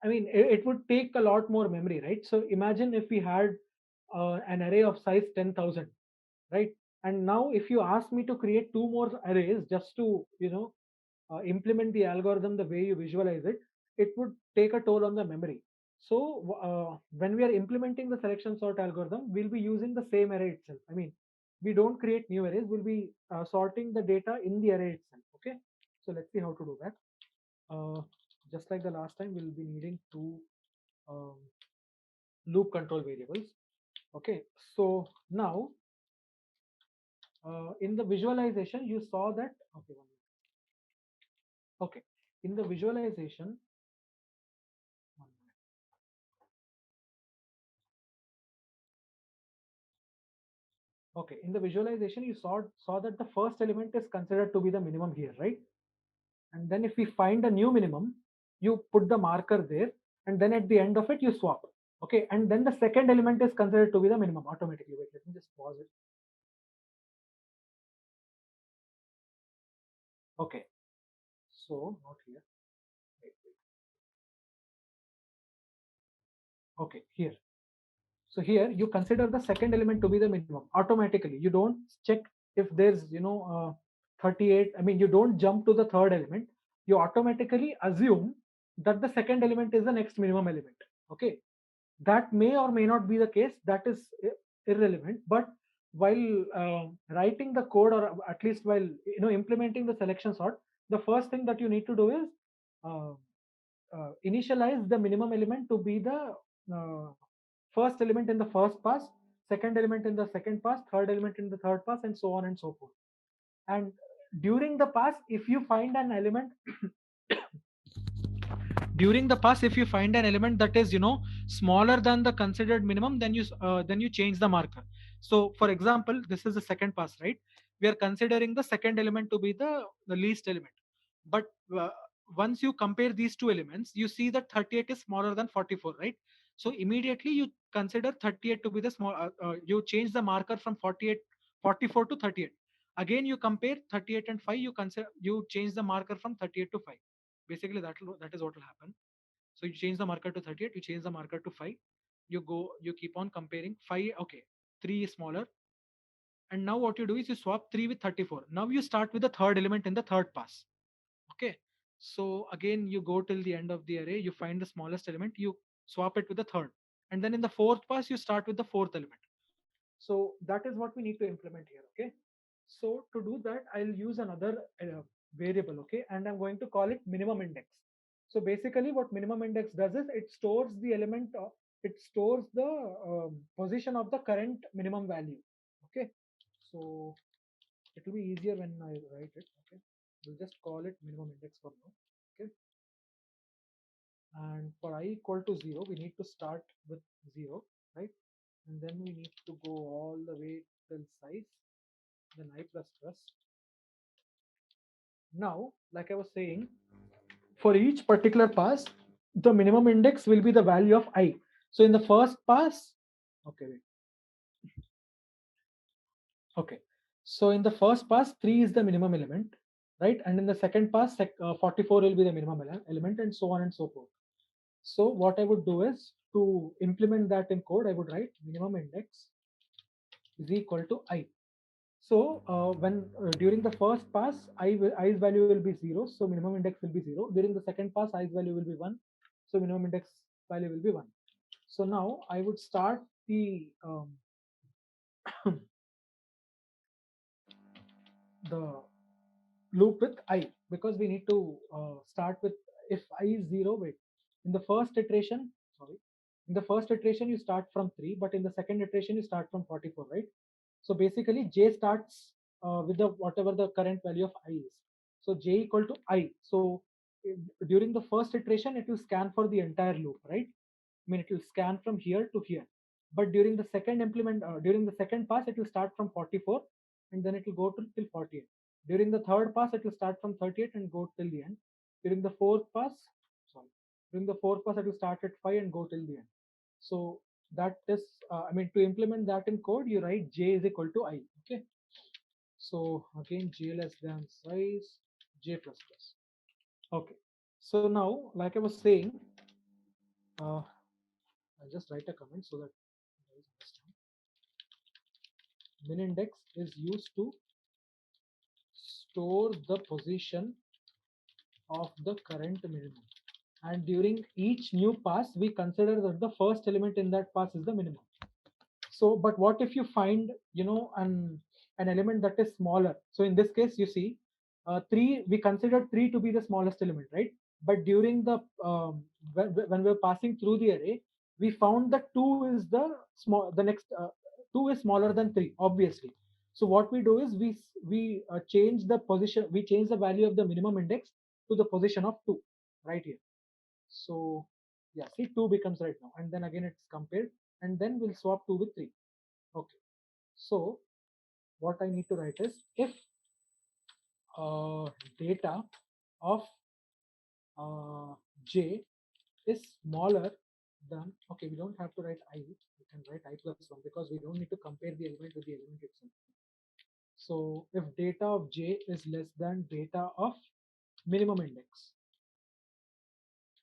I mean it would take a lot more memory, right? So imagine if we had an array of size 10,000, right? And now if you ask me to create two more arrays just to implement the algorithm the way you visualize it, it would take a toll on the memory. So when we are implementing the selection sort algorithm, we'll be using the same array itself. I mean, we don't create new arrays, we'll be sorting the data in the array itself. Okay, so let's see how to do that. Just like the last time, we'll be needing two um, loop control variables. Okay, so now in the visualization you saw that, okay, one minute. Okay, in the visualization, one minute. Okay, in the visualization you saw that the first element is considered to be the minimum here, right? And then if we find a new minimum, you put the marker there, and then at the end of it you swap. Okay, and then the second element is considered to be the minimum automatically. Wait, let me just pause it. Okay, so not here. Wait, wait. Okay, here. So here you consider the second element to be the minimum automatically. You don't check if there's 38. I mean, you don't jump to the third element. You automatically assume that the second element is the next minimum element. Okay, that may or may not be the case. That is irrelevant. But while writing the code, or at least while implementing the selection sort, the first thing that you need to do is uh, initialize the minimum element to be the first element in the first pass, second element in the second pass, third element in the third pass, and so on and so forth. And during the pass, if you find an element during the pass, if you find an element that is smaller than the considered minimum, then you change the marker. So for example, this is the second pass, right? We are considering the second element to be the least element, but once you compare these two elements, you see that 38 is smaller than 44, right? So immediately you consider 38 to be the small, you change the marker from 44 to 38. Again you compare 38 and 5, you change the marker from 38 to 5. Basically that is what will happen. So you change the marker to 38, you change the marker to 5, you keep on comparing 5. Okay, 3 is smaller, and now what you do is you swap 3 with 34. Now you start with the third element in the third pass. Okay, so again you go till the end of the array, you find the smallest element, you swap it with the third, and then in the fourth pass you start with the fourth element. So that is what we need to implement here. Okay, so to do that, I'll use another variable. Okay, and I'm going to call it minimum index. So basically what minimum index does is it stores the it stores the position of the current minimum value. Okay, so it will be easier when I write it. Okay, we'll just call it minimum index for now. Okay, and for I equal to 0, we need to start with 0, right? And then we need to go all the way till size, then I plus plus. Now, like I was saying, for each particular pass, the minimum index will be the value of I. So in the first pass, Okay, wait. Okay. So in the first pass, 3 is the minimum element, right? And in the second pass, 44 will be the minimum element, and so on and so forth. So what I would do is to implement that in code, I would write minimum index is equal to I. So when during the first pass, i's value will be 0, so minimum index will be 0. During the second pass, i's value will be 1, so minimum index value will be 1. So now I would start the the loop with I, because we need to start with, if I is 0, wait, in the first iteration, sorry, in the first iteration you start from 3, but in the second iteration you start from 44, right? So basically j starts with the whatever the current value of I is. So j equal to I. So during the first iteration it will scan for the entire loop, right? I mean, it will scan from here to here. But during the during the second pass, it will start from 44 and then it will go to till 48. During the third pass, it will start from 38 and go till the end. During the fourth pass, sorry, during the fourth pass, it will start at 5 and go till the end. So that is, I mean, to implement that in code, you write j is equal to I. Okay. So again, j less than size, j plus plus. Okay. So now, like I was saying, I'll just write a comment so that you guys understand. Min index is used to store the position of the current minimum. And during each new pass, we consider that the first element in that pass is the minimum. So, but what if you find, an element that is smaller? So in this case, you see, 3, we consider 3 to be the smallest element, right? But during the when we're passing through the array, we found that 2 is the next 2 is smaller than 3, obviously. So what we do is we change the position, we change the value of the minimum index to the position of 2 right here. So yeah, see, 2 becomes right now, and then again it's compared, and then we'll swap 2 with 3. Okay. So what I need to write is, if data of j is smaller than, okay, we don't have to write I, we can write I plus 1, because we don't need to compare the element with the element itself. So if data of j is less than data of minimum index,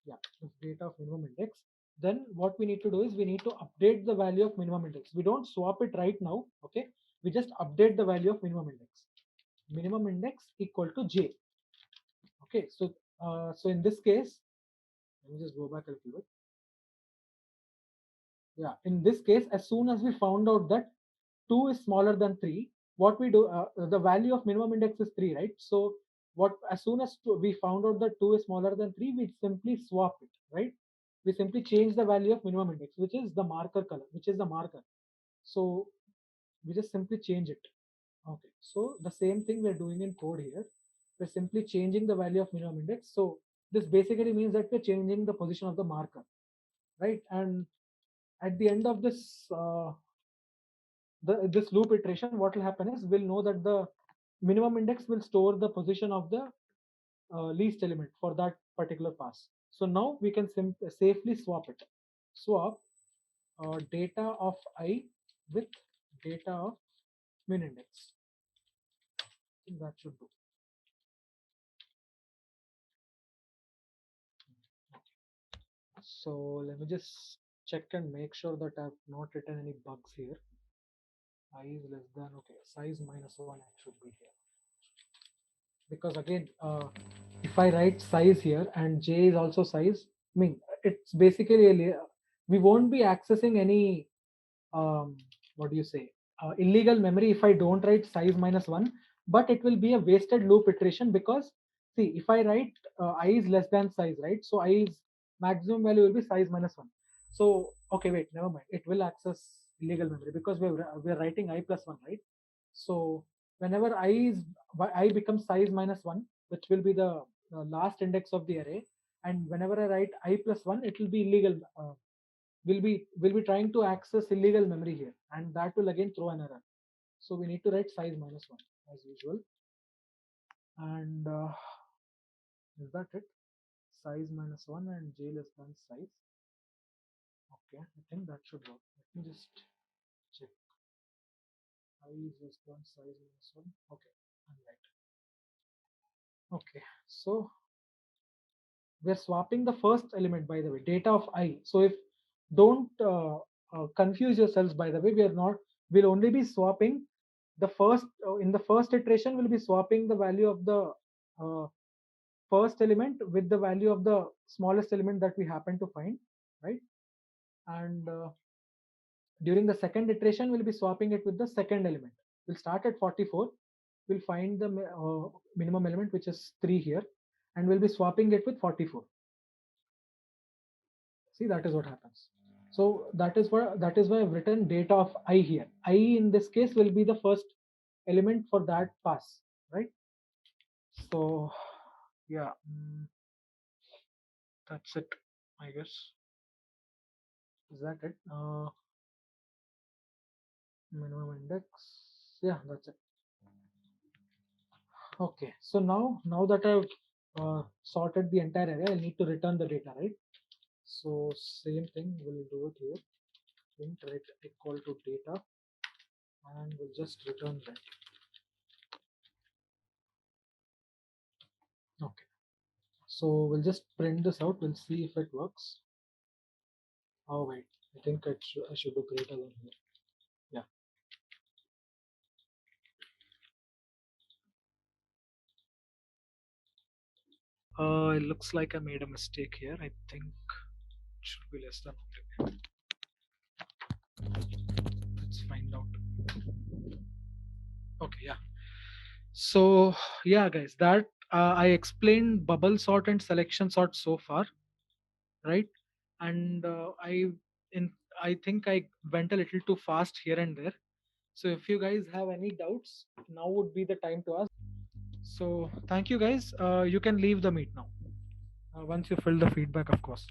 yeah, if data of minimum index, then what we need to do is we need to update the value of minimum index. We don't swap it right now, okay? We just update the value of minimum index. Minimum index equal to j. Okay, so in this case, let me just go back a little bit. Yeah, in this case, as soon as we found out that 2 is smaller than 3, what we do, the value of minimum index is 3, right? So what, as soon as we found out that 2 is smaller than 3, we simply swap it, right? We simply change the value of minimum index, which is the marker color, which is the marker. So we just simply change it. Okay, so the same thing we're doing in code here. We're simply changing the value of minimum index. So this basically means that we're changing the position of the marker, right? And at the end of this loop iteration, what will happen is we'll know that the minimum index will store the position of the least element for that particular pass. So now we can safely swap it. Swap data of I with data of min index. I think that should do. So let me just check and make sure that I've not written any bugs here. I is less than, okay, size minus 1 it should be here. Because again, if I write size here and j is also size, I mean, it's basically we won't be accessing any what do you say, illegal memory if I don't write size minus 1, but it will be a wasted loop iteration, because see, if I write I is less than size, right? So I is maximum value will be size minus 1. So okay, wait, never mind, it will access illegal memory because we're writing I plus 1, right? So whenever I becomes size minus 1, which will be the last index of the array, and whenever I write I plus 1, it will be illegal. Will be trying to access illegal memory here, and that will again throw an error. So we need to write size minus 1 as usual. And is that it? Size minus 1 and j less than size. Okay, I think that should work. Just check. I is less than size minus 1. Okay, I'm right. Okay, so we're swapping the first element, by the way, data of I. So if don't confuse yourselves, by the way, we'll only be swapping the first, in the first iteration, we'll be swapping the value of the first element with the value of the smallest element that we happen to find, right? And during the second iteration, we'll be swapping it with the second element. We'll start at 44. We'll find the minimum element, which is 3 here, and we'll be swapping it with 44. See, that is what happens. So that is why I've written data of I here. I in this case will be the first element for that pass, right? So yeah, that's it, I guess. Is that it? Minimum index. Yeah, that's it. Okay, so now that I've sorted the entire array, I need to return the data, right? So same thing, we'll do it here. Int ret equal to data, and we'll just return that. Okay, so we'll just print this out. We'll see if it works. Oh wait, I think I should do greater than here. Yeah. It looks like I made a mistake here. I think it should be less than only. Let's find out. Okay, yeah. So yeah, guys, that I explained bubble sort and selection sort so far, right? And I think I went a little too fast here and there. So if you guys have any doubts, now would be the time to ask. So thank you, guys. You can leave the meet now once you fill the feedback, of course.